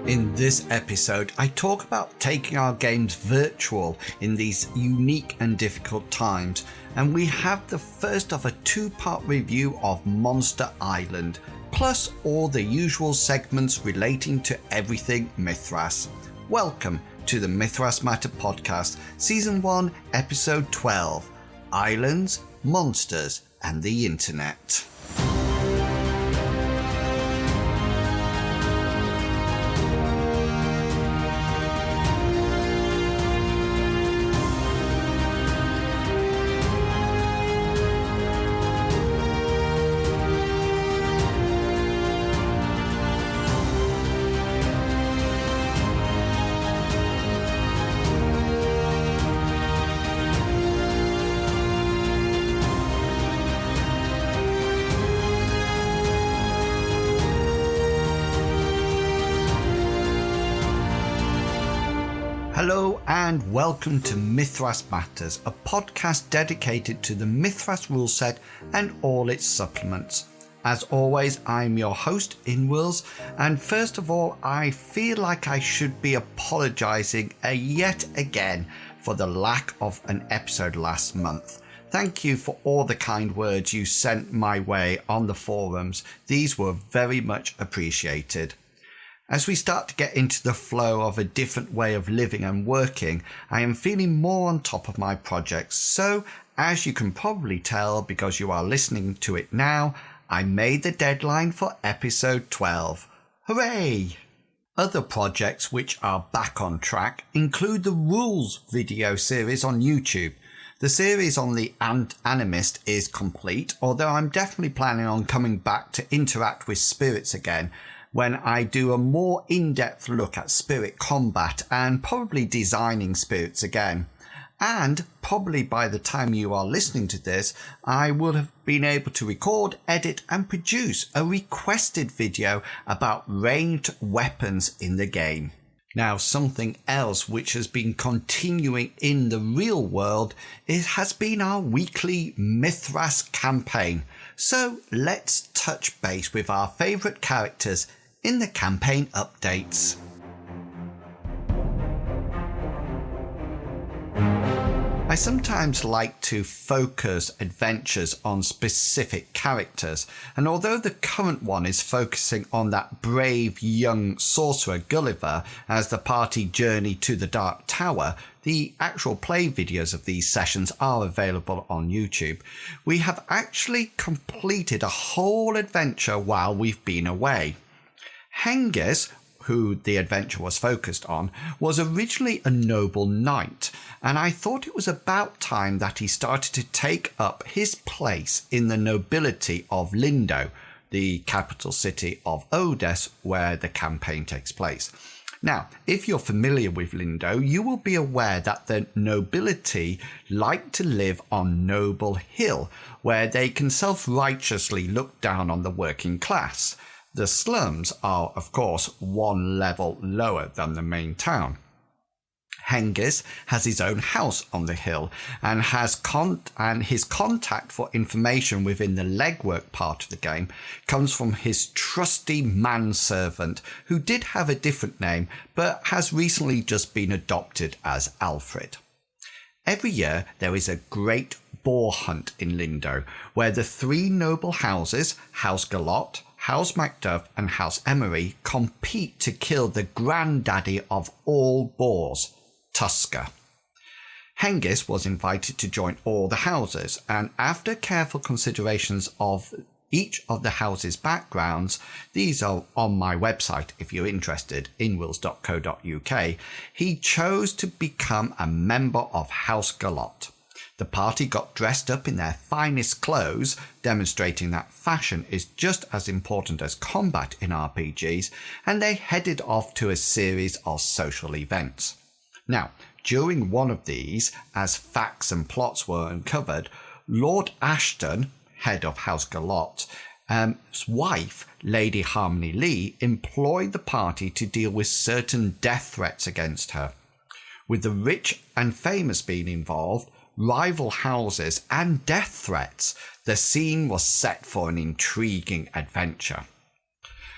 In this episode, I talk about taking our games virtual in these unique and difficult times, and we have the first of a two-part review of Monster Island, plus all the usual segments relating to everything Mythras. Welcome to the Mythras Matter podcast, Season 1, Episode 12, Islands, Monsters and the Internet. Hello and welcome to Mythras Matters, a podcast dedicated to the Mythras rule set and all its supplements. As always, I'm your host, Inwils, and first of all, I feel like I should be apologising yet again for the lack of an episode last month. Thank you for all the kind words you sent my way on the forums. These were very much appreciated. As we start to get into the flow of a different way of living and working, I am feeling more on top of my projects. So, as you can probably tell because you are listening to it now, I made the deadline for episode 12. Hooray! Other projects which are back on track include the Rules video series on YouTube. The series on the Animist is complete, although I'm definitely planning on coming back to interact with spirits again, when I do a more in-depth look at spirit combat and probably designing spirits again. And probably by the time you are listening to this, I will have been able to record, edit and produce a requested video about ranged weapons in the game. Now, something else which has been continuing in the real world has been our weekly Mythras campaign. So let's touch base with our favourite characters in the campaign updates. I sometimes like to focus adventures on specific characters, and although the current one is focusing on that brave young sorcerer Gulliver as the party journey to the Dark Tower, the actual play videos of these sessions are available on YouTube. We have actually completed a whole adventure while we've been away. Hengist, who the adventure was focused on, was originally a noble knight, and I thought it was about time that he started to take up his place in the nobility of Lindo, the capital city of Odess, where the campaign takes place. Now, if you're familiar with Lindo, you will be aware that the nobility like to live on Noble Hill, where they can self-righteously look down on the working class. The slums are, of course, one level lower than the main town. Hengist has his own house on the hill and his contact for information within the legwork part of the game comes from his trusty manservant, who did have a different name but has recently just been adopted as Alfred. Every year there is a great boar hunt in Lindo, where the three noble houses, House Galot, House Macduff and House Emery, compete to kill the granddaddy of all boars, Tusker. Hengist was invited to join all the houses, and after careful considerations of each of the houses' backgrounds, these are on my website if you're interested, inwils.co.uk, he chose to become a member of House Galot. The party got dressed up in their finest clothes, demonstrating that fashion is just as important as combat in RPGs, and they headed off to a series of social events. Now, during one of these, as facts and plots were uncovered, Lord Ashton, head of House Galot's wife, Lady Harmony Lee, employed the party to deal with certain death threats against her. With the rich and famous being involved, rival houses and death threats, the scene was set for an intriguing adventure.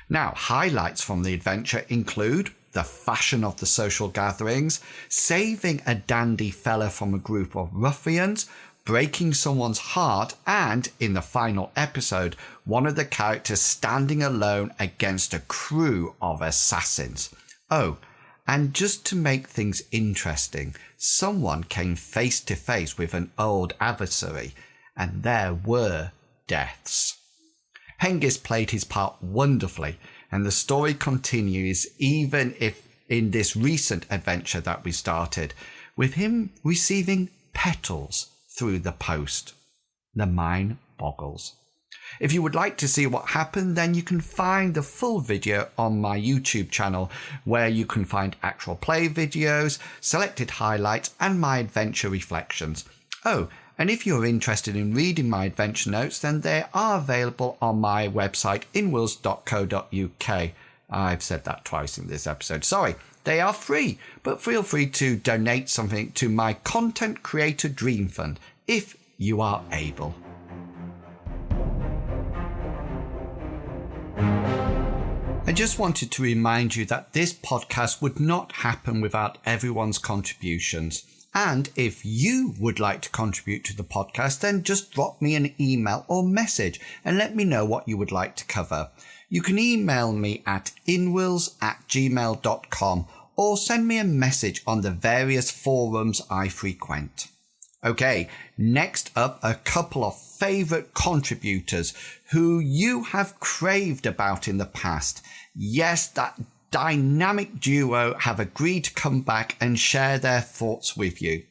Now, highlights from the adventure include the fashion of the social gatherings, saving a dandy fella from a group of ruffians, breaking someone's heart, and, in the final episode, one of the characters standing alone against a crew of assassins. Oh, and just to make things interesting, someone came face to face with an old adversary, and there were deaths. Hengist played his part wonderfully, and the story continues even if in this recent adventure that we started, with him receiving petals through the post. The mind boggles. If you would like to see what happened, then you can find the full video on my YouTube channel, where you can find actual play videos, selected highlights, and my adventure reflections. Oh, and if you're interested in reading my adventure notes, then they are available on my website, inwils.co.uk. I've said that twice in this episode. Sorry. They are free, but feel free to donate something to my Content Creator Dream Fund if you are able. I just wanted to remind you that this podcast would not happen without everyone's contributions. And if you would like to contribute to the podcast, then just drop me an email or message and let me know what you would like to cover. You can email me at inwils@gmail.com or send me a message on the various forums I frequent. Okay, next up, a couple of favourite contributors who you have craved about in the past. Yes, that dynamic duo have agreed to come back and share their thoughts with you.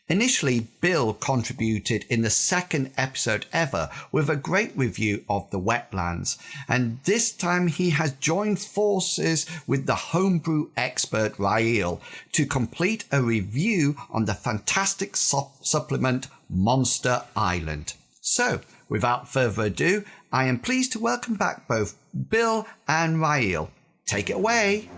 Initially, Bill contributed in the second episode ever with a great review of The Wetlands, and this time he has joined forces with the homebrew expert Rael to complete a review on the fantastic supplement Monster Island. So, without further ado, I am pleased to welcome back both Bill and Rael. Take it away.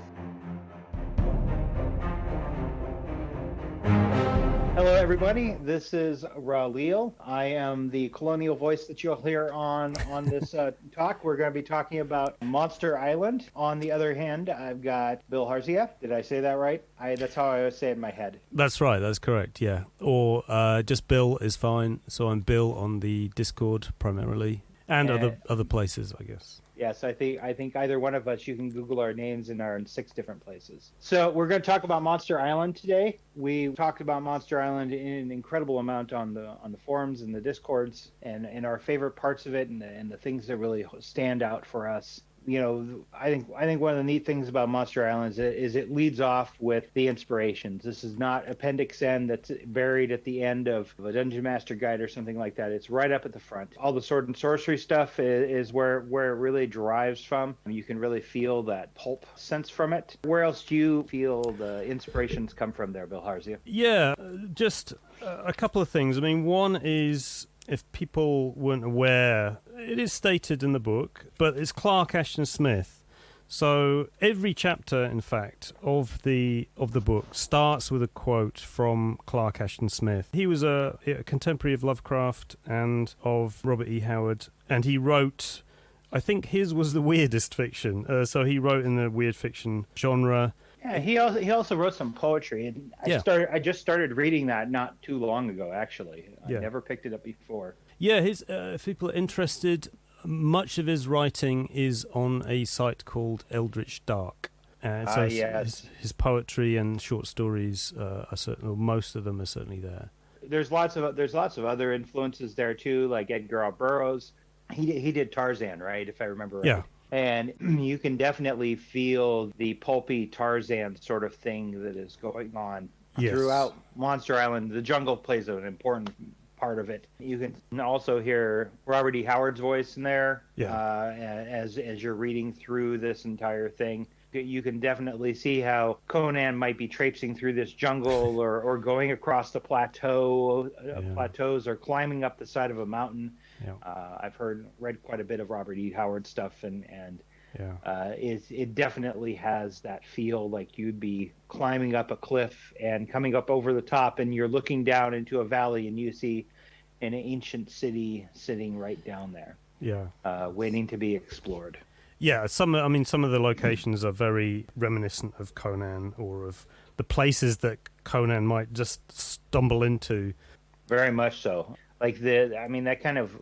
Hello, everybody. This is Rael. I am the colonial voice that you'll hear on this talk. We're going to be talking about Monster Island. On the other hand, I've got Bill Harzia. Did I say that right? That's how I always say it in my head. That's right. That's correct. Yeah. Or just Bill is fine. So I'm Bill on the Discord primarily, and other places, I guess. Yes, I think either one of us, you can Google our names and are in 6 different places. So we're going to talk about Monster Island today. We talked about Monster Island in an incredible amount on the forums and the Discords, and our favorite parts of it and the things that really stand out for us. You know, I think one of the neat things about Monster Island is it leads off with the inspirations. This is not Appendix N that's buried at the end of a Dungeon Master Guide or something like that. It's right up at the front. All the sword and sorcery stuff is where it really derives from. You can really feel that pulp sense from it. Where else do you feel the inspirations come from there, Bill Harzia? Yeah, just a couple of things. I mean, one is, if people weren't aware, it is stated in the book, but it's Clark Ashton Smith. So every chapter, in fact, of the book starts with a quote from Clark Ashton Smith. He was a contemporary of Lovecraft and of Robert E. Howard, and he wrote, I think his was the weirdest fiction. So he wrote in the weird fiction genre. Yeah, he also wrote some poetry, and I just started reading that not too long ago. Actually, I never picked it up before. Yeah, if people are interested, much of his writing is on a site called Eldritch Dark. His poetry and short stories are certainly, most of them are certainly there. There's lots of other influences there too, like Edgar Allan Burroughs. He did Tarzan, right? If I remember right. Yeah. And you can definitely feel the pulpy Tarzan sort of thing that is going on throughout Monster Island. The jungle plays an important part of it. You can also hear Robert E. Howard's voice in there as you're reading through this entire thing. You can definitely see how Conan might be traipsing through this jungle or going across the plateaus or climbing up the side of a mountain. Yeah. I've read quite a bit of Robert E. Howard stuff, and it definitely has that feel like you'd be climbing up a cliff and coming up over the top, and you're looking down into a valley, and you see an ancient city sitting right down there, waiting to be explored. Yeah, some of the locations are very reminiscent of Conan, or of the places that Conan might just stumble into. Very much so. Like that kind of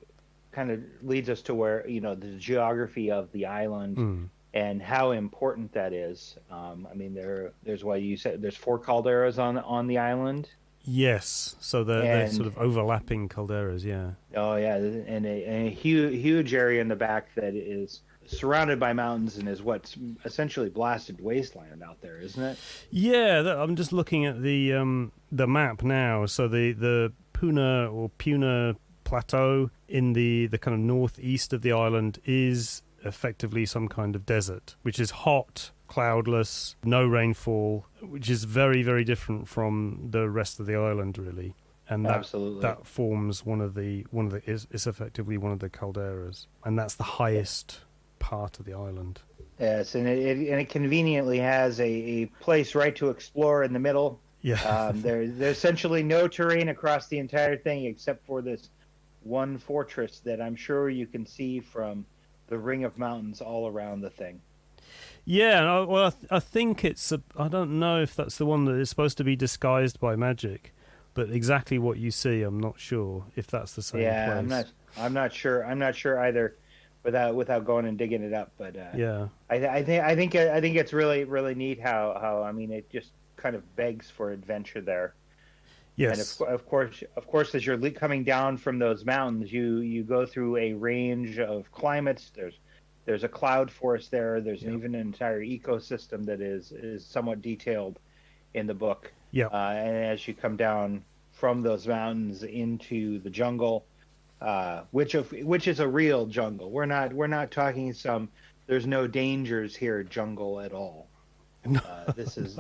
leads us to where, the geography of the island and how important that is. There's why you said there's four calderas on the island. Yes, so they're And sort of overlapping calderas, yeah. oh yeah, and a huge area in the back that is surrounded by mountains and is what's essentially blasted wasteland out there, isn't it? Yeah, I'm just looking at the map now. So the Puna Plateau in the kind of northeast of the island is effectively some kind of desert, which is hot, cloudless, no rainfall, which is very, very different from the rest of the island, really. And that forms one of the is effectively one of the calderas, and that's the highest part of the island. Yes, and it conveniently has a place right to explore in the middle. Yeah. There's essentially no terrain across the entire thing except for this one fortress that I'm sure you can see from the ring of mountains all around the thing. Yeah, well, I think I don't know if that's the one that is supposed to be disguised by magic, but exactly what you see, I'm not sure if that's the same place. I'm not sure either, without going and digging it up. But yeah, I think it's really, really neat how it just kind of begs for adventure there. Yes, and of course, as you're coming down from those mountains, you go through a range of climates. There's a cloud forest there. There's even an entire ecosystem that is somewhat detailed in the book. Yeah. And as you come down from those mountains into the jungle, which is a real jungle. We're not talking some there's no dangers here jungle at all. This is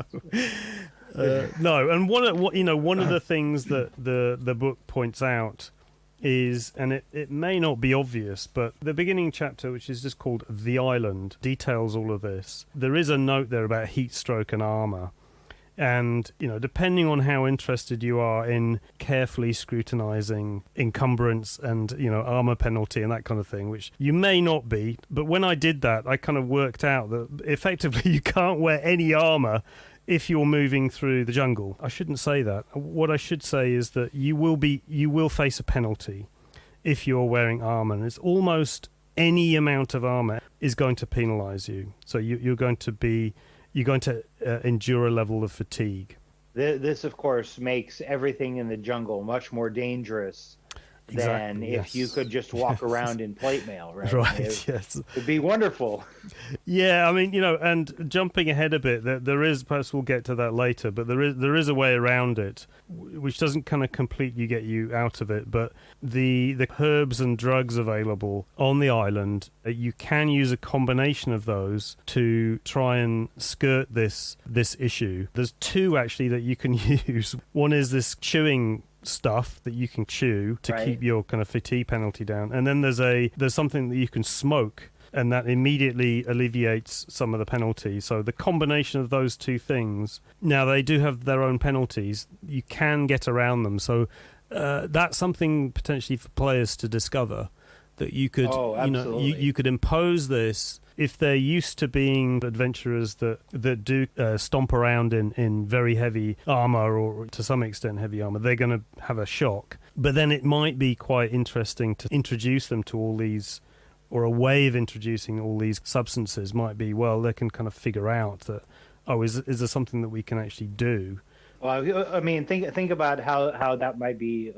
no. And one of the things that the book points out is, and it may not be obvious, but the beginning chapter, which is just called The Island, details all of this. There is a note there about heat stroke and armor. And, depending on how interested you are in carefully scrutinizing encumbrance and, armor penalty and that kind of thing, which you may not be, but when I did that, I kind of worked out that effectively you can't wear any armor if you're moving through the jungle. I shouldn't say that. What I should say is that you will face a penalty if you're wearing armor. And it's almost any amount of armor is going to penalize you. So you're going to endure a level of fatigue. This, of course, makes everything in the jungle much more dangerous than if you could just walk around in plate mail, right? Right, yes. It'd be wonderful. Yeah, and jumping ahead a bit, there is, perhaps we'll get to that later, but there is a way around it, which doesn't kind of completely get you out of it, but the herbs and drugs available on the island, you can use a combination of those to try and skirt this issue. There's two, actually, that you can use. One is this chewing stuff that you can chew to keep your kind of fatigue penalty down, and then there's something that you can smoke, and that immediately alleviates some of the penalty. So the combination of those two things, now they do have their own penalties, you can get around them. So that's something potentially for players to discover, that you could you could impose this. If they're used to being adventurers that do stomp around in very heavy armor, or to some extent heavy armor, they're going to have a shock. But then it might be quite interesting to introduce them to all these, or a way of introducing all these substances might be, well, they can kind of figure out that, is there something that we can actually do? Well, think about how that might be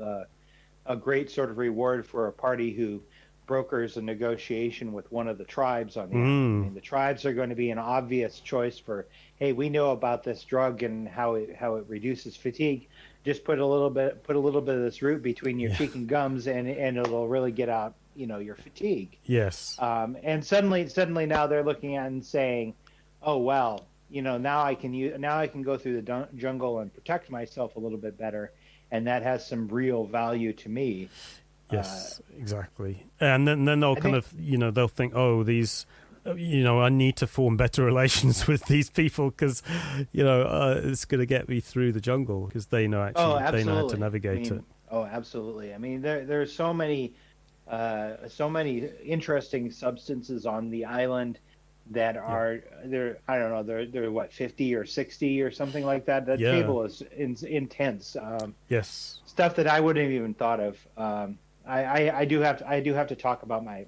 a great sort of reward for a party who brokers a negotiation with one of the tribes on the island. The tribes are going to be an obvious choice for, hey, we know about this drug and how it reduces fatigue. Just put a little bit of this root between your cheek and gums, and it'll really get out your fatigue. Yes. And suddenly now they're looking at it and saying, oh well, now I can go through the jungle and protect myself a little bit better, and that has some real value to me. Yes, exactly. And then they'll they'll think, these, I need to form better relations with these people because, it's going to get me through the jungle, because they know they know how to navigate it. Oh, absolutely. there's so many interesting substances on the island. that are they're I don't know they're what 50 or 60 or something like that. That table is intense. Yes. Stuff that I wouldn't have even thought of. I do have to talk about my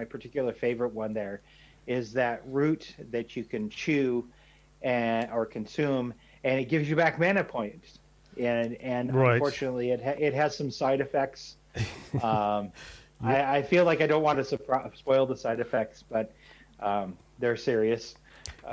particular favorite one. There is that root that you can chew or consume, and it gives you back mana points. And right. Unfortunately, it has some side effects. I feel like I don't want to spoil the side effects, but they're serious.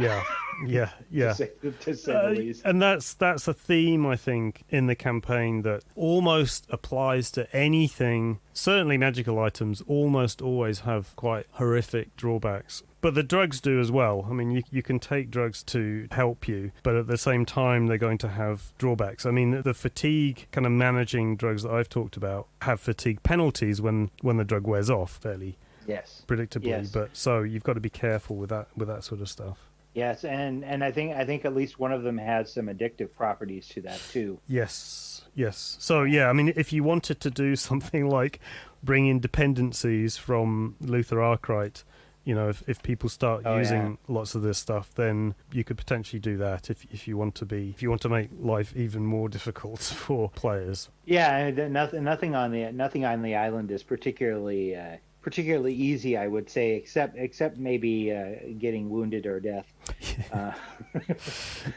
Yeah. To say the least. And that's a theme, I think, in the campaign that almost applies to anything. Certainly magical items almost always have quite horrific drawbacks. But the drugs do as well. I mean, you can take drugs to help you, but at the same time, they're going to have drawbacks. I mean, the fatigue kind of managing drugs that I've talked about have fatigue penalties when the drug wears off fairly predictably. Yes. But so you've got to be careful with that sort of stuff. Yes, and I think at least one of them has some addictive properties to that too. Yes. So yeah, I mean, if you wanted to do something like bring in dependencies from Luther Arkwright, you know, if people start using lots of this stuff, then you could potentially do that if you want to make life even more difficult for players. Yeah, nothing on the island is particularly easy, I would say, except maybe getting wounded or death.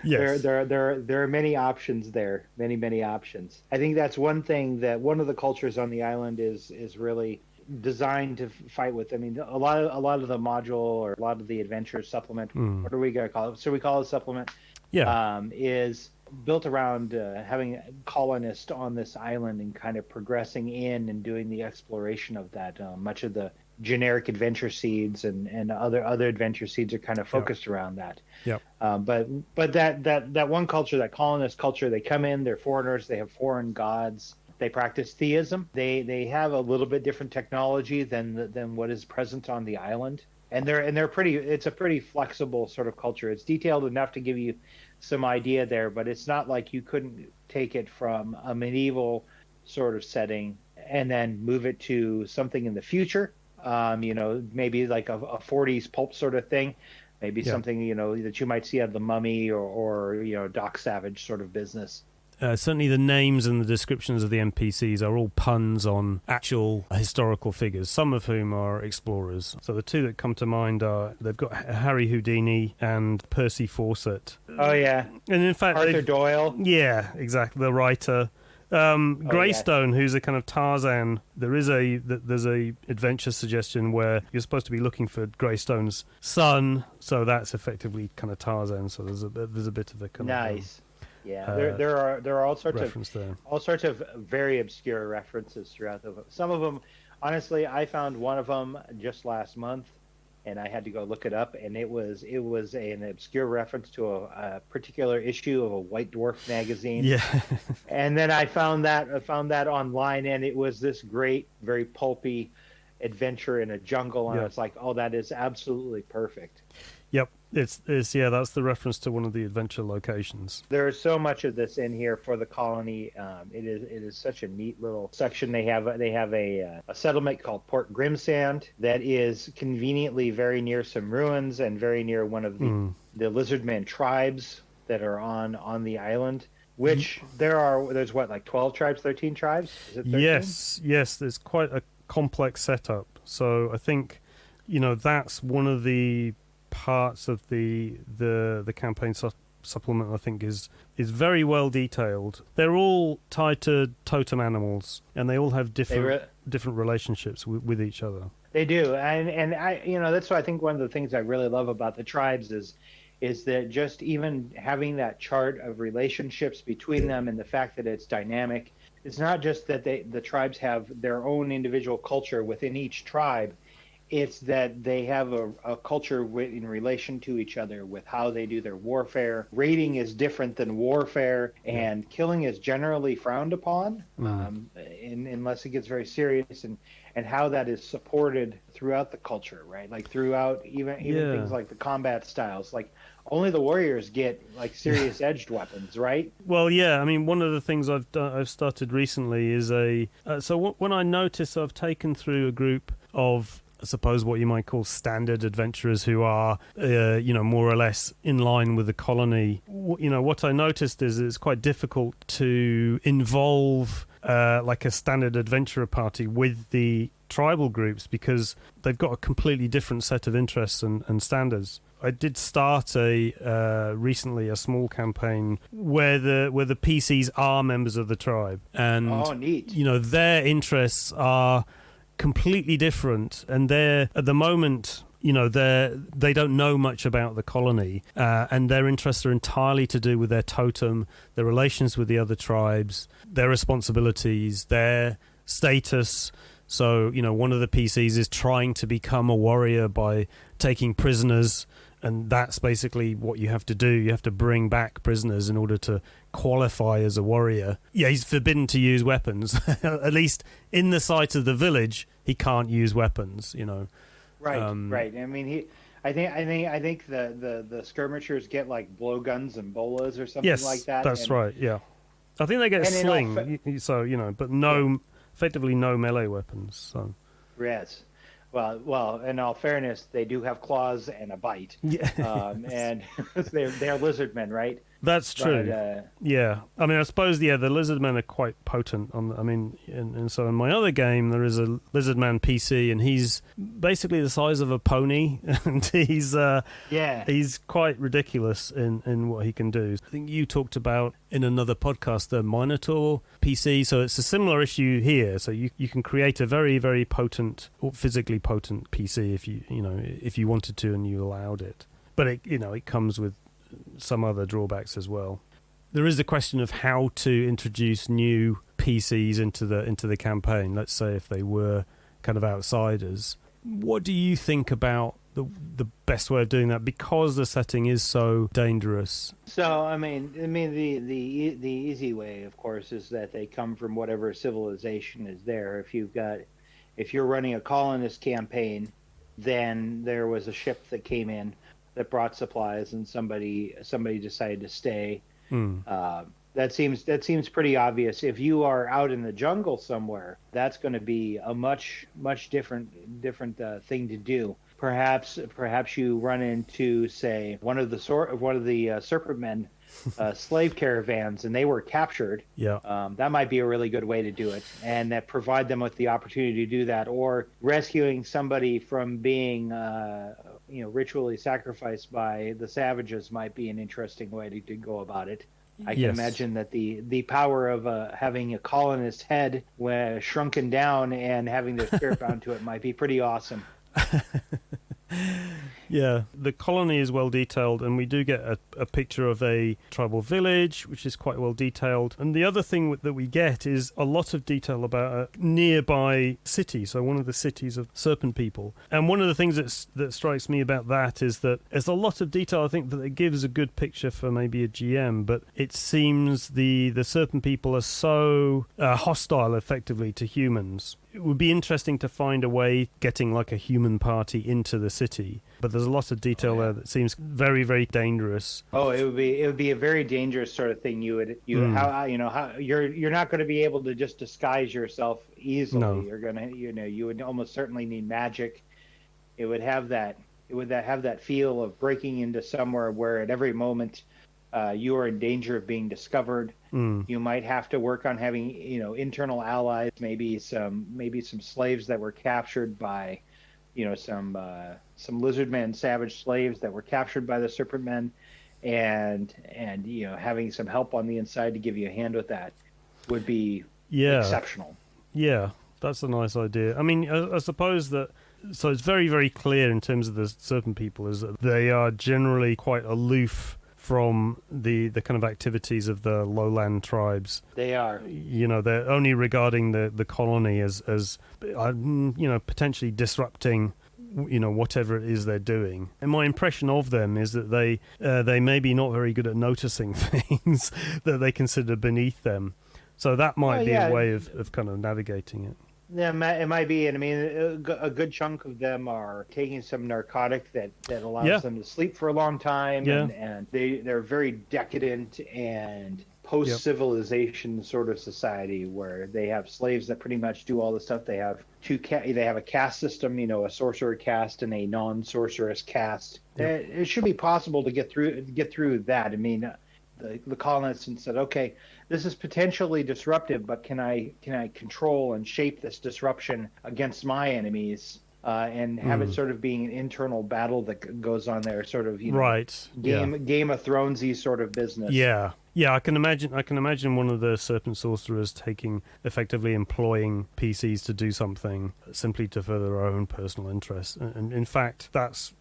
Yes. There are many options there, many options. I think that's one thing that one of the cultures on the island is really designed to fight with. I mean, a lot of the module or a lot of the adventure supplement, what are we gonna call it? So we call it supplement. Is built around having a colonist on this island and kind of progressing in and doing the exploration of that. Much of the generic adventure seeds and other adventure seeds are kind of focused around that. But that one culture, that colonist culture, they come in, they're foreigners, they have foreign gods. They practice theism. They have a little bit different technology than what is present on the island, and they're pretty. It's a pretty flexible sort of culture. It's detailed enough to give you some idea there, but it's not like you couldn't take it from a medieval sort of setting and then move it to something in the future. Maybe like a 40s pulp sort of thing. Maybe something that you might see out of the Mummy or Doc Savage sort of business. Certainly the names and the descriptions of the NPCs are all puns on actual historical figures, some of whom are explorers. So the two that come to mind are, they've got Harry Houdini and Percy Fawcett. Oh, yeah. And in fact, Arthur Doyle. Yeah, exactly, the writer. Greystone, who's a kind of Tarzan. There's a adventure suggestion where you're supposed to be looking for Greystone's son, so that's effectively kind of Tarzan. So there's a bit of a kind nice. There are all sorts of very obscure references throughout the book. Some of them, honestly, I found one of them just last month, and I had to go look it up, and it was an obscure reference to a particular issue of a White Dwarf magazine. Yeah. And then I found that online, and it was this great, very pulpy adventure in a jungle, and it's like, oh, that is absolutely perfect. Yep, it's that's the reference to one of the adventure locations. There's so much of this in here for the colony. It is such a neat little section. They have a settlement called Port Grimsand that is conveniently very near some ruins and very near one of the Lizardman tribes that are on the island. Which there's what, like 12 tribes, 13 tribes? Is it 13? Yes. There's quite a complex setup. So I think that's one of the parts of the campaign supplement, I think, is very well detailed. They're all tied to totem animals, and they all have different relationships with each other. They do, and I that's why I think one of the things I really love about the tribes is that just even having that chart of relationships between them and the fact that it's dynamic. It's not just that the tribes have their own individual culture within each tribe. It's that they have a culture in relation to each other with how they do their warfare. Raiding is different than warfare, and killing is generally frowned upon, unless it gets very serious, and how that is supported throughout the culture, right? Like throughout even things like the combat styles. Like only the warriors get like serious edged weapons, right? Well, yeah. I mean, one of the things I've started recently is when I notice I've taken through a group of I suppose what you might call standard adventurers who are, more or less in line with the colony. What I noticed is it's quite difficult to involve like a standard adventurer party with the tribal groups because they've got a completely different set of interests and standards. I did start recently a small campaign where the PCs are members of the tribe, and neat. Their interests are completely different, and they're at the moment they don't know much about the colony, and their interests are entirely to do with their totem, their relations with the other tribes, their responsibilities, their status. So one of the PCs is trying to become a warrior by taking prisoners, and that's basically what you have to do. You have to bring back prisoners in order to qualify as a warrior. Yeah, he's forbidden to use weapons. At least in the sight of the village, he can't use weapons. Right, right. I mean, I think the skirmishers get like blowguns and bolas or something like that. That's right. Yeah, I think they get a sling. But effectively no melee weapons. So. Yes. Well. In all fairness, they do have claws and a bite. Yeah. And they're lizard men, right? That's true. But, yeah. I mean, I suppose the lizard men are quite potent. And so in my other game, there is a lizard man PC, and he's basically the size of a pony, and he's quite ridiculous in what he can do. I think you talked about in another podcast the Minotaur PC, so it's a similar issue here. So you can create a very, very potent or physically potent PC if you wanted to and you allowed it. But it comes with some other drawbacks as well. There is a question of how to introduce new PCs into the campaign. Let's say if they were kind of outsiders. What do you think about the best way of doing that, because the setting is so dangerous? So I mean the easy way, of course, is that they come from whatever civilization is there. If you're running a colonist campaign, then there was a ship that came in that brought supplies, and somebody decided to stay. That seems pretty obvious. If you are out in the jungle somewhere, that's going to be a much different thing to do. Perhaps you run into, say, one of the serpent men slave caravans, and they were captured. Yeah, that might be a really good way to do it, and that provide them with the opportunity to do that. Or rescuing somebody from being ritually sacrificed by the savages might be an interesting way to go about it. I can imagine that the power of having a colonist's head shrunken down and having their spirit bound to it might be pretty awesome. Yeah, the colony is well detailed, and we do get a picture of a tribal village, which is quite well detailed. And the other thing that we get is a lot of detail about a nearby city, so one of the cities of serpent people. And one of the things that strikes me about that is that there's a lot of detail, I think, that it gives a good picture for maybe a GM, but it seems the serpent people are so hostile, effectively, to humans. It would be interesting to find a way getting like a human party into the city, but there's a lot of detail there that seems very, very dangerous. Oh, it would be a very dangerous sort of thing. You're not going to be able to just disguise yourself easily. No. You're gonna you would almost certainly need magic. It would have that feel of breaking into somewhere where at every moment you are in danger of being discovered. You might have to work on having internal allies, maybe some slaves that were captured by some lizardmen, savage slaves that were captured by the serpent men, and having some help on the inside to give you a hand with that would be exceptional. Yeah, that's a nice idea. I mean, I suppose that. So it's very, very clear in terms of the serpent people is that they are generally quite aloof from the kind of activities of the lowland tribes. They are. They're only regarding the colony as potentially disrupting whatever it is they're doing. And my impression of them is that they may be not very good at noticing things that they consider beneath them. So that might be a way of kind of navigating it. Yeah, it might be, and I mean, a good chunk of them are taking some narcotic that Yeah, allows them to sleep for a long time, yeah, and they're very decadent and yep, post-civilization sort of society where they have slaves that pretty much do all the stuff. They have they have a caste system, a sorcerer caste and a non-sorceress caste. yep. It should be possible to get through that. I mean, the colonists and said, okay, this is potentially disruptive, but can I control and shape this disruption against my enemies, and have it sort of being an internal battle that goes on there, sort of Right. Yeah. Game of Thronesy sort of business. Yeah. Yeah, I can imagine. I can imagine one of the serpent sorcerers effectively employing PCs to do something simply to further their own personal interests. And in fact, that's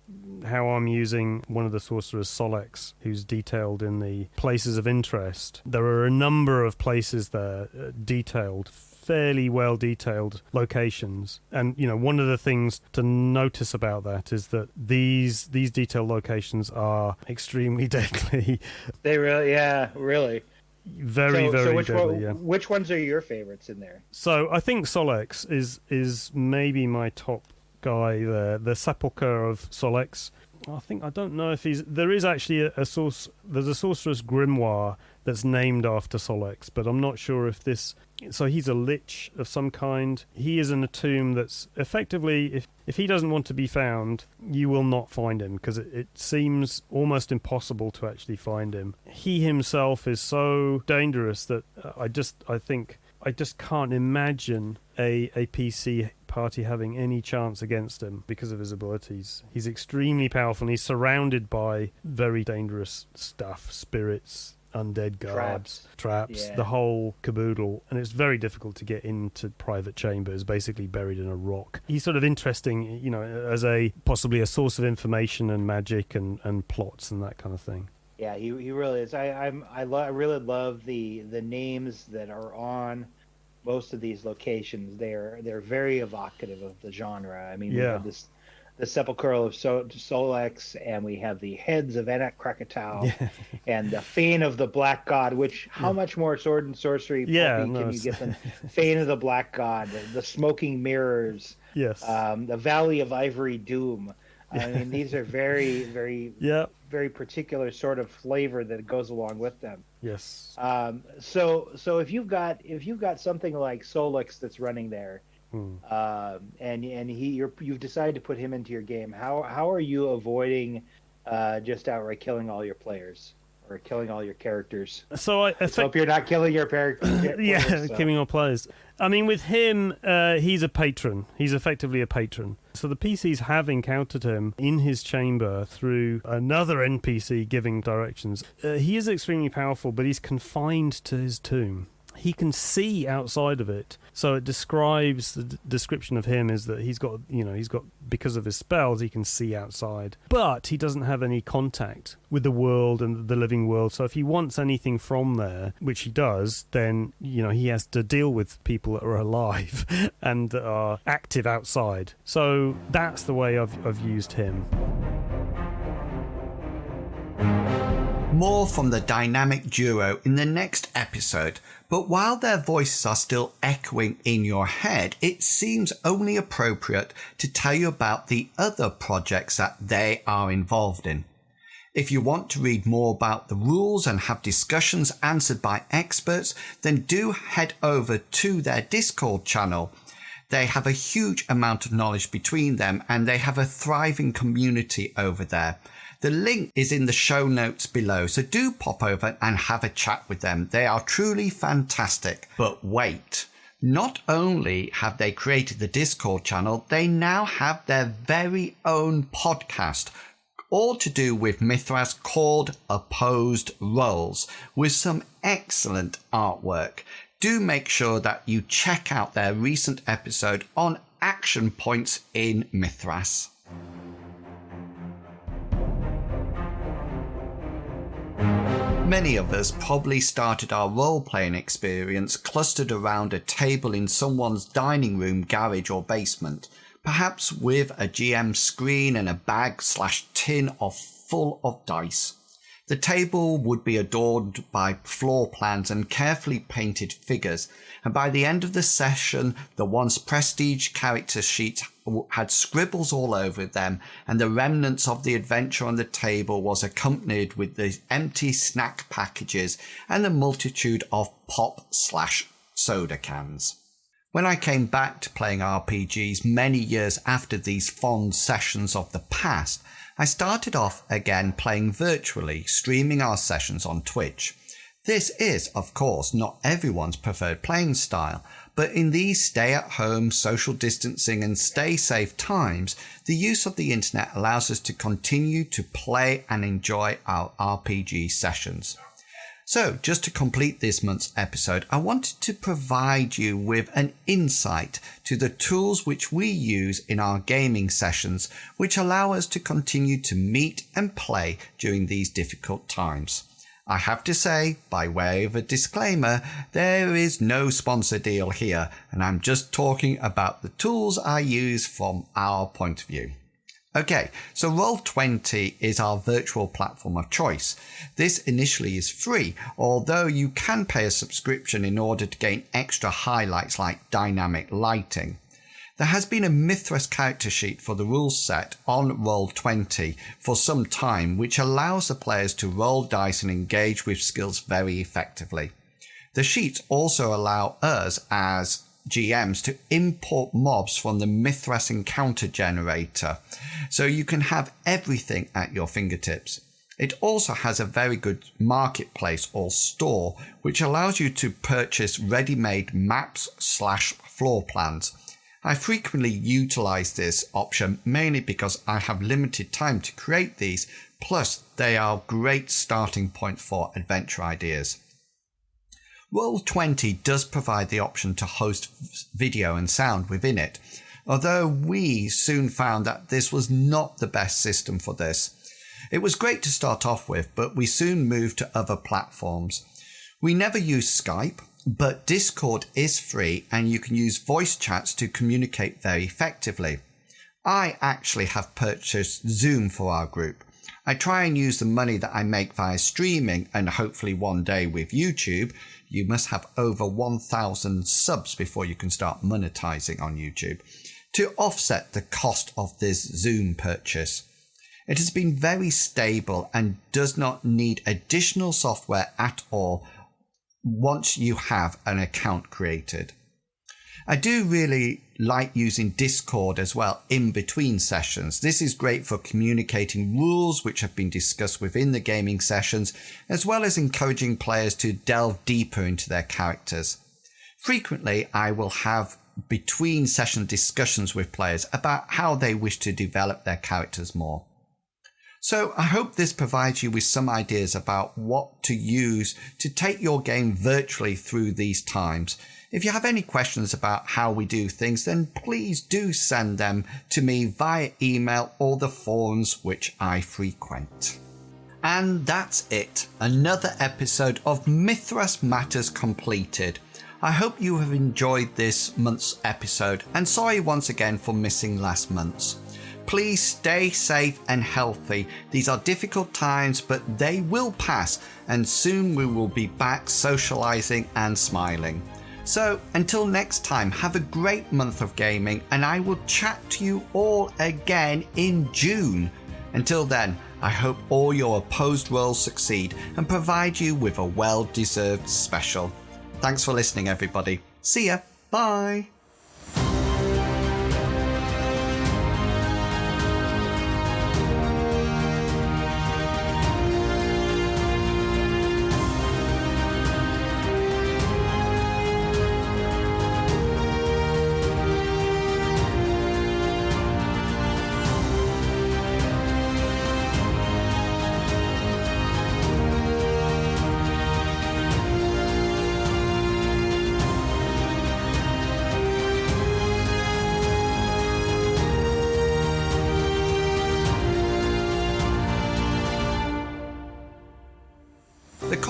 how I'm using one of the sorcerers, Solex, who's detailed in the places of interest. There are a number of places there detailed, fairly well detailed locations, and one of the things to notice about that is that these detailed locations are extremely deadly. They really. Very very deadly. Yeah. Which ones are your favorites in there? So I think Solex is maybe my top guy there. The Sepulchre of Solex. I don't know if there is actually there's a sorcerer's grimoire that's named after Solex, but I'm not sure if so he's a lich of some kind. He is in a tomb that's effectively, if he doesn't want to be found, you will not find him, because it seems almost impossible to actually find him. He himself is so dangerous that I just can't imagine a PC party having any chance against him because of his abilities. He's extremely powerful, and he's surrounded by very dangerous stuff, spirits, undead guards, traps, Yeah. the whole caboodle, and it's very difficult to get into private chambers, basically buried in a rock. He's sort of interesting, as possibly a source of information and magic and plots and that kind of thing. Yeah, he really is. I really love the names that are on most of these locations. They're very evocative of the genre. I mean, we have the Sepulchre of Solex, and we have the heads of Enoch Krakatau, and the Fane of the Black God. Which how much more sword and sorcery can you get than Fane of the Black God? The Smoking Mirrors. Yes. The Valley of Ivory Doom. I mean, these are very, very, very particular sort of flavor that goes along with them. Yes. So if you've got something like Solix that's running there, and you've decided to put him into your game, how are you avoiding just outright killing all your players or killing all your characters? So I hope you're not killing your players. Killing all players. I mean, with him, he's a patron. He's effectively a patron. So the PCs have encountered him in his chamber through another NPC giving directions. He is extremely powerful, but he's confined to his tomb. He can see outside of it. So it describes, the description of him is that he's got, because of his spells, he can see outside. But he doesn't have any contact with the world and the living world. So if he wants anything from there, which he does, then, he has to deal with people that are alive and that are active outside. So that's the way I've used him. More from the dynamic duo in the next episode, but while their voices are still echoing in your head, it seems only appropriate to tell you about the other projects that they are involved in. If you want to read more about the rules and have discussions answered by experts, then do head over to their Discord channel. They have a huge amount of knowledge between them, and they have a thriving community over there. The link is in the show notes below, so do pop over and have a chat with them. They are truly fantastic. But wait, not only have they created the Discord channel, they now have their very own podcast, all to do with Mythras, called Opposed Roles, with some excellent artwork. Do make sure that you check out their recent episode on action points in Mythras. Many of us probably started our role-playing experience clustered around a table in someone's dining room, garage or basement, perhaps with a GM screen and a bag/tin full of dice. The table would be adorned by floor plans and carefully painted figures, and by the end of the session, the once prestige character sheets had scribbles all over them, and the remnants of the adventure on the table was accompanied with the empty snack packages and the multitude of pop/soda cans. When I came back to playing RPGs many years after these fond sessions of the past, I started off again playing virtually, streaming our sessions on Twitch. This is, of course, not everyone's preferred playing style, but in these stay-at-home, social distancing and stay-safe times, the use of the internet allows us to continue to play and enjoy our RPG sessions. So, just to complete this month's episode, I wanted to provide you with an insight to the tools which we use in our gaming sessions, which allow us to continue to meet and play during these difficult times. I have to say, by way of a disclaimer, there is no sponsor deal here, and I'm just talking about the tools I use from our point of view. Okay, so Roll20 is our virtual platform of choice. This initially is free, although you can pay a subscription in order to gain extra highlights like dynamic lighting. There has been a Mythras character sheet for the rules set on Roll20 for some time, which allows the players to roll dice and engage with skills very effectively. The sheets also allow us as GMs to import mobs from the Mythras encounter generator, so you can have everything at your fingertips. It also has a very good marketplace or store, which allows you to purchase ready-made maps/floor plans. I frequently utilize this option mainly because I have limited time to create these, plus they are a great starting point for adventure ideas. Roll20 does provide the option to host video and sound within it, although we soon found that this was not the best system for this. It was great to start off with, but we soon moved to other platforms. We never used Skype, but Discord is free and you can use voice chats to communicate very effectively. I actually have purchased Zoom for our group. I try and use the money that I make via streaming, and hopefully one day with YouTube. You must have over 1,000 subs before you can start monetizing on YouTube, to offset the cost of this Zoom purchase. It has been very stable and does not need additional software at all once you have an account created. I do really like using Discord as well in between sessions. This is great for communicating rules which have been discussed within the gaming sessions, as well as encouraging players to delve deeper into their characters. Frequently, I will have between session discussions with players about how they wish to develop their characters more. So I hope this provides you with some ideas about what to use to take your game virtually through these times. If you have any questions about how we do things, then please do send them to me via email or the forums which I frequent. And that's it. Another episode of Mythras Matters completed. I hope you have enjoyed this month's episode, and sorry once again for missing last month's. Please stay safe and healthy. These are difficult times, but they will pass, and soon we will be back socializing and smiling. So until next time, have a great month of gaming, and I will chat to you all again in June. Until then, I hope all your opposed rolls succeed and provide you with a well-deserved special. Thanks for listening, everybody. See ya. Bye.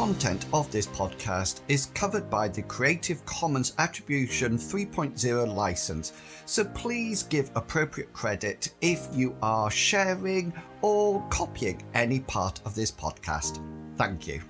content of this podcast is covered by the Creative Commons Attribution 3.0 license, so please give appropriate credit if you are sharing or copying any part of this podcast. Thank you.